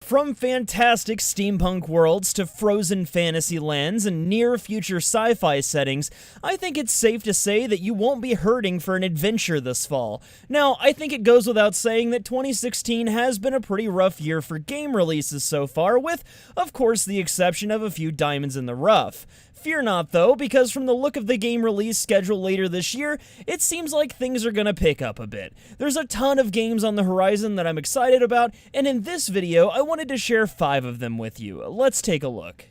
From fantastic steampunk worlds to frozen fantasy lands and near-future sci-fi settings, I think it's safe to say that you won't be hurting for an adventure this fall. Now, I think it goes without saying that 2016 has been a pretty rough year for game releases so far, with, of course, the exception of a few diamonds in the rough. Fear not, though, because from the look of the game release schedule later this year, it seems like things are gonna pick up a bit. There's a ton of games on the horizon that I'm excited about, and in this video, I wanted to share 5 of them with you. Let's take a look.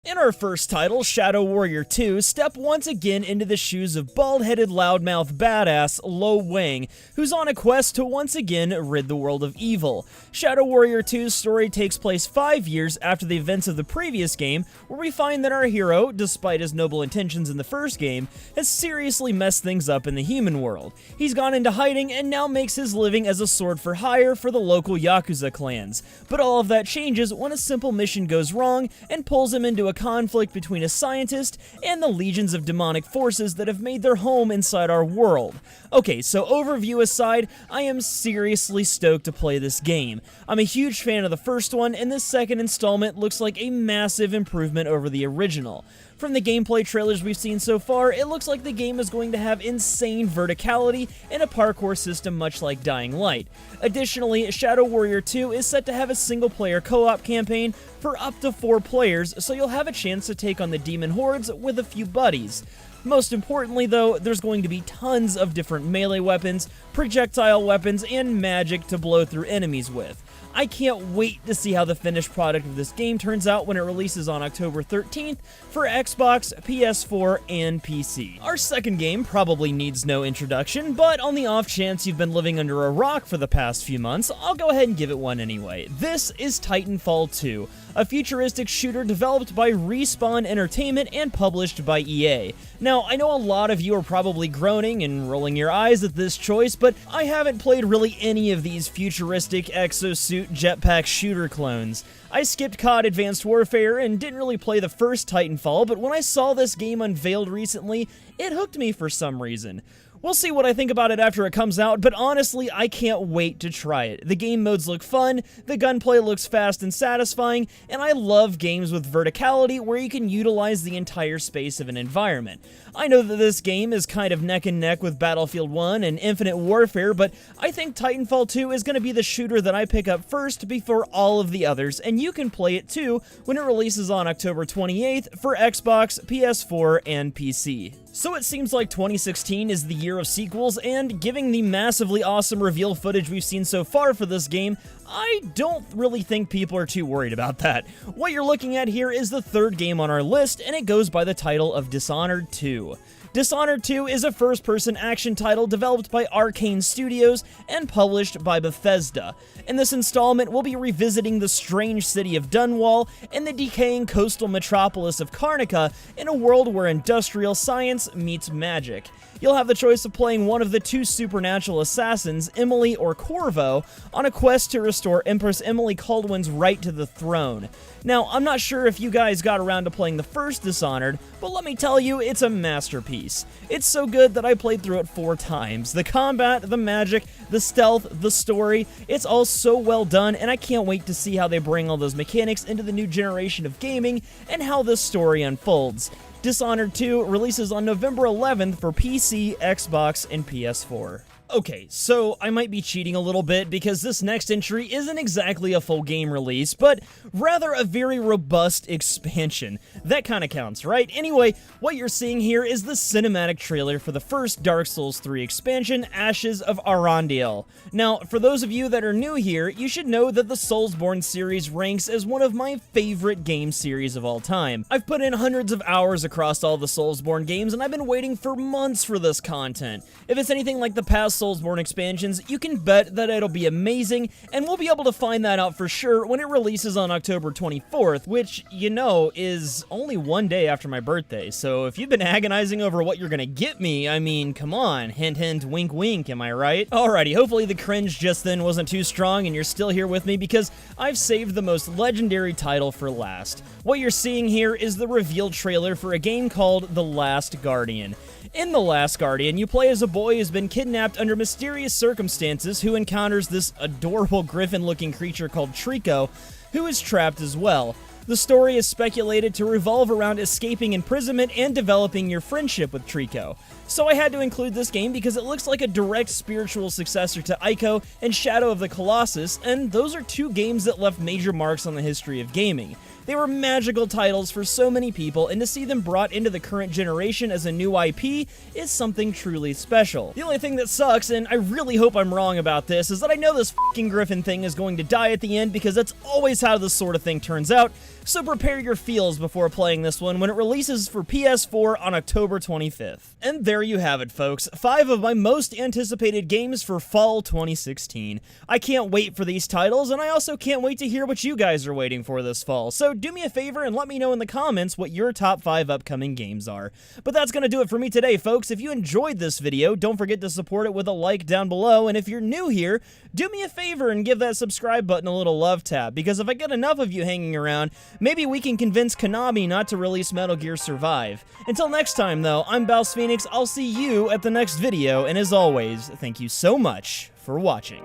In our first title, Shadow Warrior II, step once again into the shoes of bald-headed loudmouth badass Lo Wang, who's on a quest to once again rid the world of evil. Shadow Warrior II's story takes place 5 years after the events of the previous game, where we find that our hero, despite his noble intentions in the first game, has seriously messed things up in the human world. He's gone into hiding and now makes his living as a sword for hire for the local Yakuza clans. But all of that changes when a simple mission goes wrong and pulls him into a conflict between a scientist and the legions of demonic forces that have made their home inside our world. Okay, so overview aside, I am seriously stoked to play this game. I'm a huge fan of the first one, and this second installment looks like a massive improvement over the original. From the gameplay trailers we've seen so far, it looks like the game is going to have insane verticality and a parkour system much like Dying Light. Additionally, Shadow Warrior II is set to have a single-player co-op campaign for up to 4 players, so you'll have a chance to take on the demon hordes with a few buddies. Most importantly, though, there's going to be tons of different melee weapons, projectile weapons, and magic to blow through enemies with. I can't wait to see how the finished product of this game turns out when it releases on October 13th for Xbox, PS4, and PC. Our second game probably needs no introduction, but on the off chance you've been living under a rock for the past few months, I'll go ahead and give it one anyway. This is Titanfall II, a futuristic shooter developed by Respawn Entertainment and published by EA. Now, I know a lot of you are probably groaning and rolling your eyes at this choice, but I haven't played really any of these futuristic exosuit jetpack shooter clones. I skipped COD Advanced Warfare and didn't really play the first Titanfall, but when I saw this game unveiled recently, it hooked me for some reason. We'll see what I think about it after it comes out, but honestly, I can't wait to try it. The game modes look fun, the gunplay looks fast and satisfying, and I love games with verticality where you can utilize the entire space of an environment. I know that this game is kind of neck and neck with Battlefield 1 and Infinite Warfare, but I think Titanfall 2 is going to be the shooter that I pick up first before all of the others, and you can play it too when it releases on October 28th for Xbox, PS4, and PC. So it seems like 2016 is the year of sequels, and given the massively awesome reveal footage we've seen so far for this game, I don't really think people are too worried about that. What you're looking at here is the third game on our list, and it goes by the title of Dishonored II. Dishonored 2 is a first-person action title developed by Arcane Studios and published by Bethesda. In this installment, we'll be revisiting the strange city of Dunwall and the decaying coastal metropolis of Karnica in a world where industrial science meets magic. You'll have the choice of playing one of the 2 supernatural assassins, Emily or Corvo, on a quest to restore Empress Emily Kaldwin's right to the throne. Now, I'm not sure if you guys got around to playing the first Dishonored, but let me tell you, it's a masterpiece. It's so good that I played through it 4 times. The combat, the magic, the stealth, the story, it's all so well done, and I can't wait to see how they bring all those mechanics into the new generation of gaming and how this story unfolds. Dishonored 2 releases on November 11th for PC, Xbox, and PS4. Okay, so I might be cheating a little bit because this next entry isn't exactly a full game release, but rather a very robust expansion. That kind of counts, right? Anyway, what you're seeing here is the cinematic trailer for the first Dark Souls 3 expansion, Ashes of Arandiel. Now, for those of you that are new here, you should know that the Soulsborn series ranks as one of my favorite game series of all time. I've put in hundreds of hours across all the Soulsborn games, and I've been waiting for months for this content. If it's anything like the past Soulsborn expansions, you can bet that it'll be amazing, and we'll be able to find that out for sure when it releases on October 24th, which, you know, is only one day after my birthday, so if you've been agonizing over what you're gonna get me, I mean, come on, hint hint, wink wink, am I right? Alrighty, hopefully the cringe just then wasn't too strong and you're still here with me because I've saved the most legendary title for last. What you're seeing here is the reveal trailer for a game called The Last Guardian. In The Last Guardian, you play as a boy who's been kidnapped under mysterious circumstances who encounters this adorable griffin-looking creature called Trico, who is trapped as well. The story is speculated to revolve around escaping imprisonment and developing your friendship with Trico. So I had to include this game because it looks like a direct spiritual successor to Ico and Shadow of the Colossus, and those are two games that left major marks on the history of gaming. They were magical titles for so many people, and to see them brought into the current generation as a new IP is something truly special. The only thing that sucks, and I really hope I'm wrong about this, is that I know this fucking griffin thing is going to die at the end because that's always how this sort of thing turns out, so prepare your feels before playing this one when it releases for PS4 on October 25th. And there you have it, folks. 5 of my most anticipated games for fall 2016. I can't wait for these titles, and I also can't wait to hear what you guys are waiting for this fall, so do me a favor and let me know in the comments what your top 5 upcoming games are. But that's gonna do it for me today, folks. If you enjoyed this video, don't forget to support it with a like down below, and if you're new here, do me a favor and give that subscribe button a little love tap, because if I get enough of you hanging around, maybe we can convince Konami not to release Metal Gear Survive. Until next time, though, I'm BouseFeenux. I'll see you at the next video, and as always, thank you so much for watching.